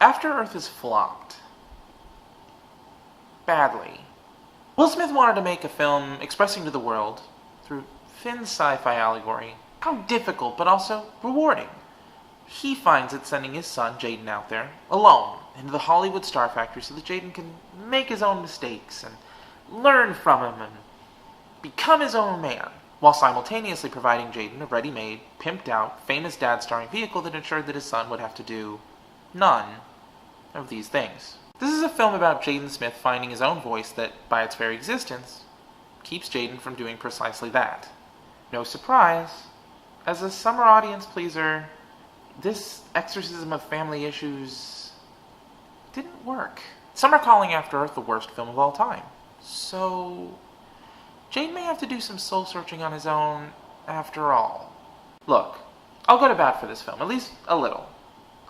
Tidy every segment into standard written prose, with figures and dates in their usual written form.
After Earth has flopped badly, Will Smith wanted to make a film expressing to the world, through thin sci-fi allegory, how difficult but also rewarding he finds it sending his son, Jaden, out there, alone, into the Hollywood star factory so that Jaden can make his own mistakes and learn from him and become his own man, while simultaneously providing Jaden a ready-made, pimped-out, famous dad-starring vehicle that ensured that his son would have to do none of these things. This is a film about Jaden Smith finding his own voice that, by its very existence, keeps Jaden from doing precisely that. No surprise, as a summer audience pleaser, this exorcism of family issues didn't work. Some are calling After Earth the worst film of all time. So, Jaden may have to do some soul-searching on his own after all. Look, I'll go to bat for this film, at least a little.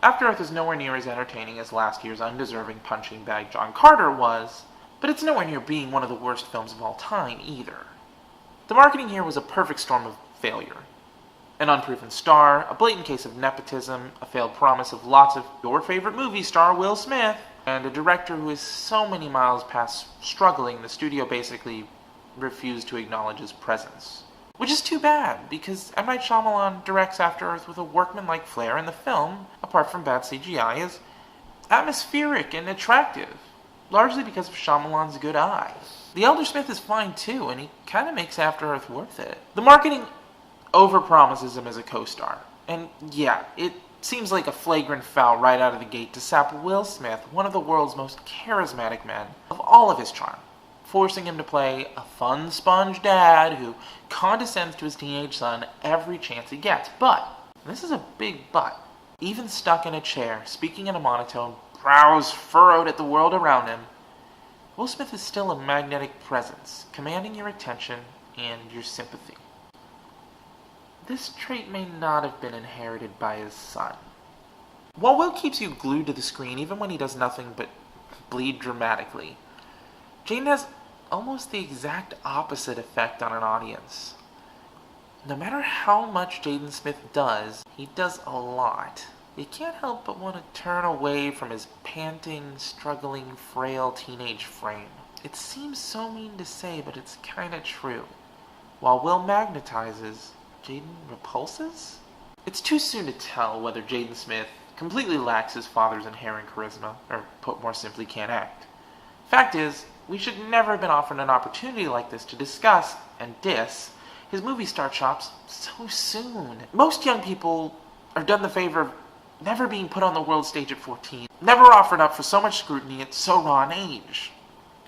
After Earth is nowhere near as entertaining as last year's undeserving punching bag John Carter was, but it's nowhere near being one of the worst films of all time either. The marketing here was a perfect storm of failure. An unproven star, a blatant case of nepotism, a failed promise of lots of your favorite movie star Will Smith, and a director who is so many miles past struggling the studio basically refused to acknowledge his presence. Which is too bad, because M. Night Shyamalan directs After Earth with a workmanlike flair, and the film, apart from bad CGI, is atmospheric and attractive, largely because of Shyamalan's good eye. The Elder Smith is fine too, and he kind of makes After Earth worth it. The marketing overpromises him as a co-star. And yeah, it seems like a flagrant foul right out of the gate to sap Will Smith, one of the world's most charismatic men, of all of his charm, forcing him to play a fun sponge dad who condescends to his teenage son every chance he gets. But, this is a big but, even stuck in a chair, speaking in a monotone, brows furrowed at the world around him, Will Smith is still a magnetic presence, commanding your attention and your sympathy. This trait may not have been inherited by his son. While Will keeps you glued to the screen even when he does nothing but bleed dramatically, Jaden has almost the exact opposite effect on an audience. No matter how much Jaden Smith does, he does a lot. You can't help but want to turn away from his panting, struggling, frail teenage frame. It seems so mean to say, but it's kinda true. While Will magnetizes, Jaden repulses? It's too soon to tell whether Jaden Smith completely lacks his father's inherent charisma, or put more simply, can't act. Fact is, we should never have been offered an opportunity like this to discuss and diss his movie star chops so soon. Most young people are done the favor of never being put on the world stage at 14, never offered up for so much scrutiny at so raw an age.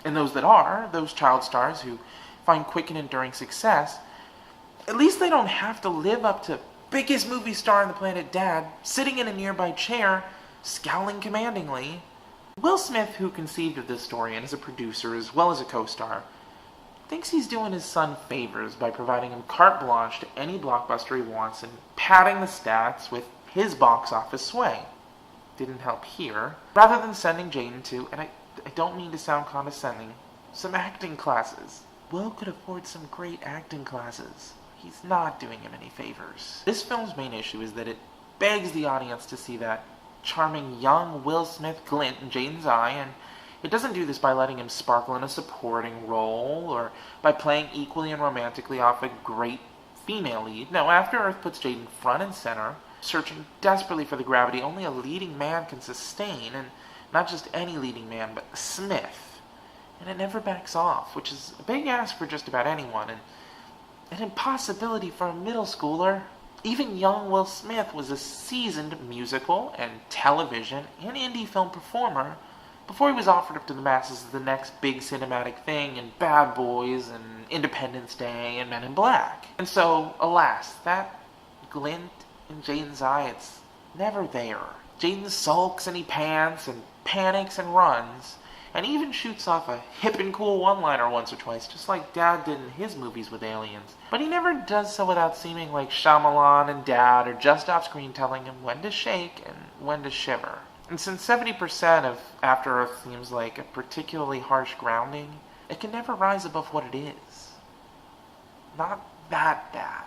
And those that are, those child stars who find quick and enduring success, at least they don't have to live up to biggest movie star on the planet dad, sitting in a nearby chair, scowling commandingly. Will Smith, who conceived of this story and is a producer as well as a co-star, thinks he's doing his son favors by providing him carte blanche to any blockbuster he wants and padding the stats with his box office sway. Didn't help here. Rather than sending Jaden to, and I don't mean to sound condescending, some acting classes, Will could afford some great acting classes. He's not doing him any favors. This film's main issue is that it begs the audience to see that charming young Will Smith glint in Jaden's eye, and it doesn't do this by letting him sparkle in a supporting role, or by playing equally and romantically off a great female lead. No, After Earth puts Jaden front and center, searching desperately for the gravity only a leading man can sustain, and not just any leading man, but Smith. And it never backs off, which is a big ask for just about anyone, and an impossibility for a middle schooler. Even young Will Smith was a seasoned musical and television and indie film performer before he was offered up to the masses as the next big cinematic thing in Bad Boys and Independence Day and Men in Black. And so, alas, that glint in Jaden's eye, it's never there. Jaden sulks and he pants and panics and runs, and even shoots off a hip and cool one-liner once or twice, just like Dad did in his movies with aliens. But he never does so without seeming like Shyamalan and Dad are just off-screen telling him when to shake and when to shiver. And since 70% of After Earth seems like a particularly harsh grounding, it can never rise above what it is. Not that bad.